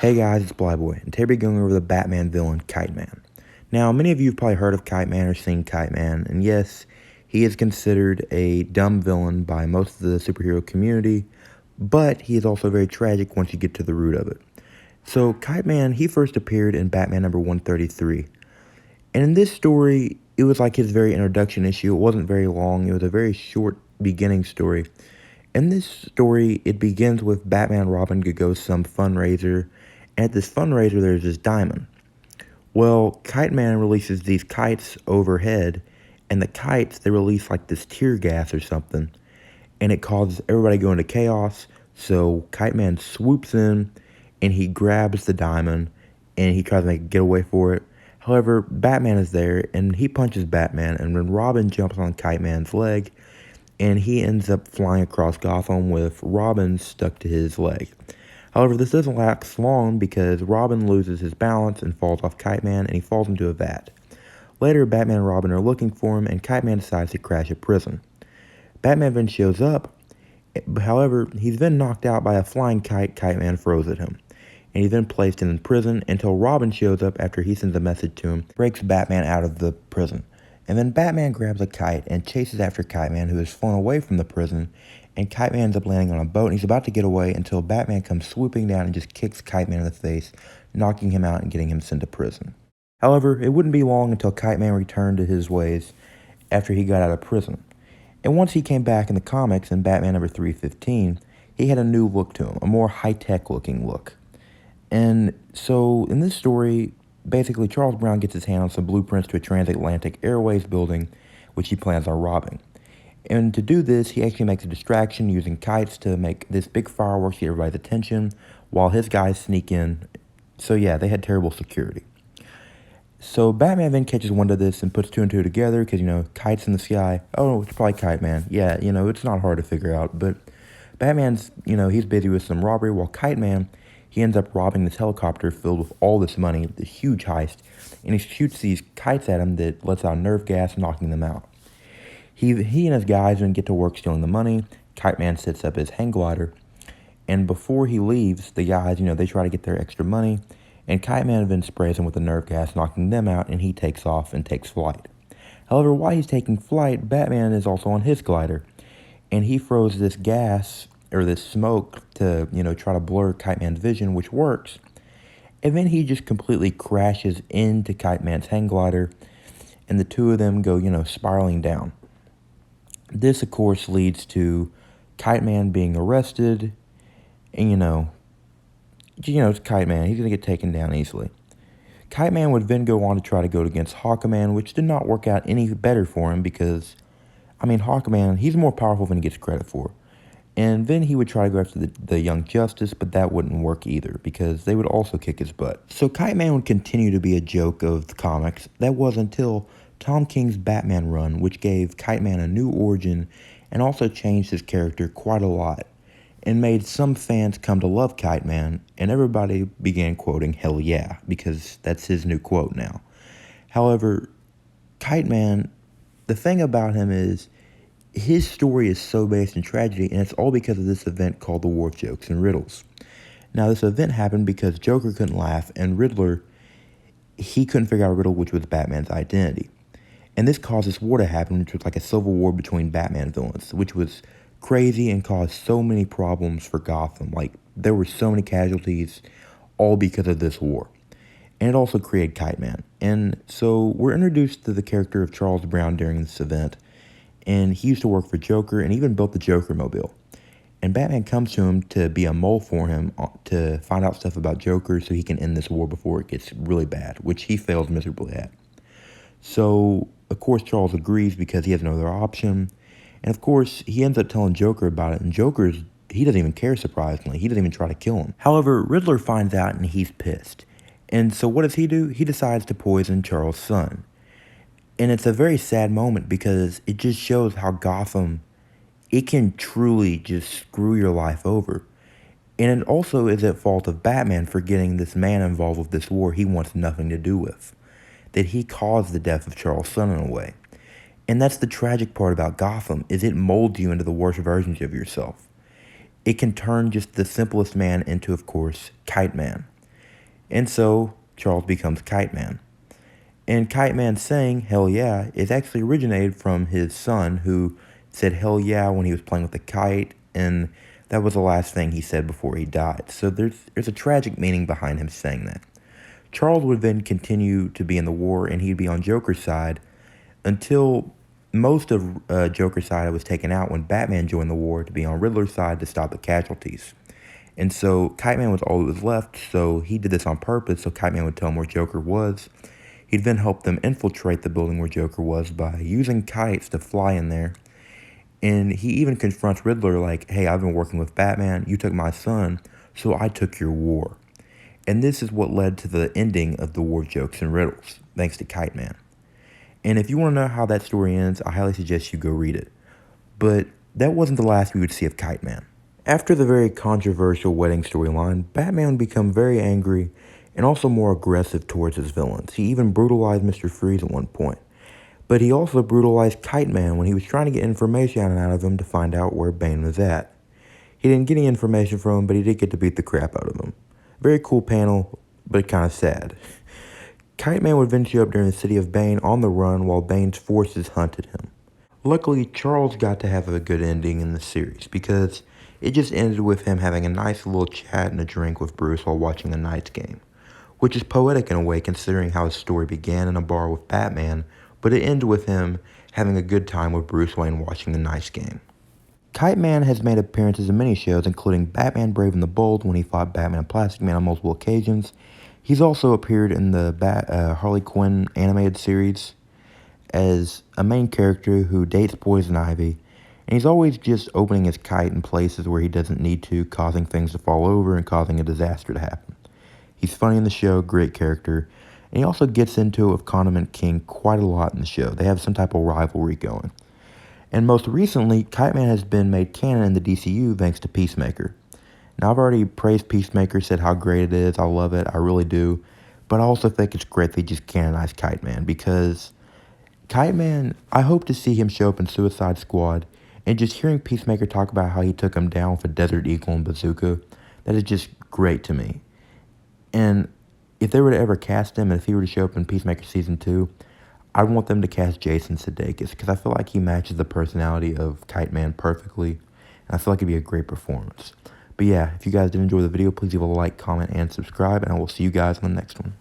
Hey guys, it's Blyboy, and today we're going over the Batman villain, Kite Man. Now, many of you have probably heard of Kite Man or seen Kite Man, and yes, he is considered a dumb villain by most of the superhero community, but he is also very tragic once you get to the root of it. So, Kite Man, he first appeared in Batman number 133, and in this story, it was like his very introduction issue. It wasn't very long, it was a very short beginning story. In this story, it begins with Batman and Robin to go to some fundraiser, and at this fundraiser, there's this diamond. Well, Kite Man releases these kites overhead, and the kites, they release like this tear gas or something, and it causes everybody to go into chaos. So Kite Man swoops in, and he grabs the diamond, and he tries to make a getaway for it. However, Batman is there, and he punches Batman, and when Robin jumps on Kite Man's leg, and he ends up flying across Gotham with Robin stuck to his leg. However, this doesn't last long because Robin loses his balance and falls off Kite Man, and he falls into a vat. Later, Batman and Robin are looking for him, and Kite Man decides to crash a prison. Batman then shows up, however, he's then knocked out by a flying kite Kite Man throws at him. And he's then placed in prison until Robin shows up after he sends a message to him, breaks Batman out of the prison. And then Batman grabs a kite and chases after Kite Man, who is flown away from the prison, and Kite Man ends up landing on a boat, and he's about to get away until Batman comes swooping down and just kicks Kite Man in the face, knocking him out and getting him sent to prison. However, it wouldn't be long until Kite Man returned to his ways after he got out of prison. And once he came back in the comics in Batman number 315, he had a new look to him, a more high-tech looking look. And so in this story, basically Charles Brown gets his hand on some blueprints to a transatlantic airways building, which he plans on robbing. And to do this, he actually makes a distraction using kites to make this big fireworks get everybody's attention while his guys sneak in. So yeah, they had terrible security. So Batman then catches wind of this and puts two and two together because, kites in the sky. Oh, it's probably Kite Man. Yeah, it's not hard to figure out. But Batman's, he's busy with some robbery while Kite Man, he ends up robbing this helicopter filled with all this money, this huge heist, and he shoots these kites at him that lets out nerve gas, knocking them out. He and his guys then get to work stealing the money. Kite Man sets up his hang glider, and before he leaves, the guys, they try to get their extra money, and Kite Man then sprays him with the nerve gas, knocking them out, and he takes off and takes flight. However, while he's taking flight, Batman is also on his glider, and he throws this gas, or this smoke, to, try to blur Kite Man's vision, which works. And then he just completely crashes into Kite Man's hang glider, and the two of them go, spiraling down. This, of course, leads to Kite Man being arrested, and, it's Kite Man. He's going to get taken down easily. Kite Man would then go on to try to go against Hawkman, which did not work out any better for him because, Hawkman, he's more powerful than he gets credit for. And then he would try to go after the Young Justice, but that wouldn't work either because they would also kick his butt. So Kite Man would continue to be a joke of the comics. That was until Tom King's Batman run, which gave Kite Man a new origin and also changed his character quite a lot and made some fans come to love Kite Man, and everybody began quoting "Hell yeah," because that's his new quote now. However, Kite Man, the thing about him is his story is so based in tragedy, and it's all because of this event called the War of Jokes and Riddles. Now, this event happened because Joker couldn't laugh, and Riddler, he couldn't figure out a riddle, which was Batman's identity. And this caused this war to happen, which was like a civil war between Batman villains, which was crazy and caused so many problems for Gotham. Like, there were so many casualties, all because of this war. And it also created Kite Man. And so we're introduced to the character of Charles Brown during this event, and he used to work for Joker and even built the Joker mobile. And Batman comes to him to be a mole for him to find out stuff about Joker so he can end this war before it gets really bad, which he fails miserably at. So, of course, Charles agrees because he has no other option. And, of course, he ends up telling Joker about it, and he doesn't even care, surprisingly. He doesn't even try to kill him. However, Riddler finds out, and he's pissed. And so what does he do? He decides to poison Charles' son. And it's a very sad moment because it just shows how Gotham, it can truly just screw your life over. And it also is at fault of Batman for getting this man involved with this war he wants nothing to do with. That he caused the death of Charles' son in a way. And that's the tragic part about Gotham, is it molds you into the worst versions of yourself. It can turn just the simplest man into, of course, Kite Man. And so Charles becomes Kite Man. And Kite Man saying hell yeah is actually originated from his son, who said hell yeah when he was playing with the kite, and that was the last thing he said before he died. So there's a tragic meaning behind him saying that. Charles would then continue to be in the war, and he'd be on Joker's side until most of Joker's side was taken out when Batman joined the war to be on Riddler's side to stop the casualties. And so Kite Man was all that was left, so he did this on purpose so Kite Man would tell him where Joker was. He'd then help them infiltrate the building where Joker was by using kites to fly in there. And he even confronts Riddler like, hey, I've been working with Batman, you took my son, so I took your war. And this is what led to the ending of the War Jokes and Riddles, thanks to Kite Man. And if you want to know how that story ends, I highly suggest you go read it. But that wasn't the last we would see of Kite Man. After the very controversial wedding storyline, Batman would become very angry and also more aggressive towards his villains. He even brutalized Mr. Freeze at one point. But he also brutalized Kite Man when he was trying to get information out of him to find out where Bane was at. He didn't get any information from him, but he did get to beat the crap out of him. Very cool panel, but kind of sad. Kite Man would eventually show up during the city of Bane on the run while Bane's forces hunted him. Luckily, Charles got to have a good ending in the series because it just ended with him having a nice little chat and a drink with Bruce while watching the Knights game, which is poetic in a way considering how his story began in a bar with Batman, but it ended with him having a good time with Bruce Wayne watching the Knights game. Kite Man has made appearances in many shows, including Batman Brave and the Bold when he fought Batman and Plastic Man on multiple occasions. He's also appeared in the Harley Quinn animated series as a main character who dates Poison Ivy, and he's always just opening his kite in places where he doesn't need to, causing things to fall over and causing a disaster to happen. He's funny in the show, great character, and he also gets into it with Condiment King quite a lot in the show. They have some type of rivalry going. And most recently, Kite Man has been made canon in the DCU thanks to Peacemaker. Now, I've already praised Peacemaker, said how great it is, I love it, I really do, but I also think it's great they just canonized Kite Man, because Kite Man, I hope to see him show up in Suicide Squad, and just hearing Peacemaker talk about how he took him down with a Desert Eagle and bazooka, that is just great to me. And if they were to ever cast him, and if he were to show up in Peacemaker Season 2, I want them to cast Jason Sudeikis, because I feel like he matches the personality of Kite Man perfectly, and I feel like it'd be a great performance. But yeah, if you guys did enjoy the video, please leave a like, comment, and subscribe, and I will see you guys in the next one.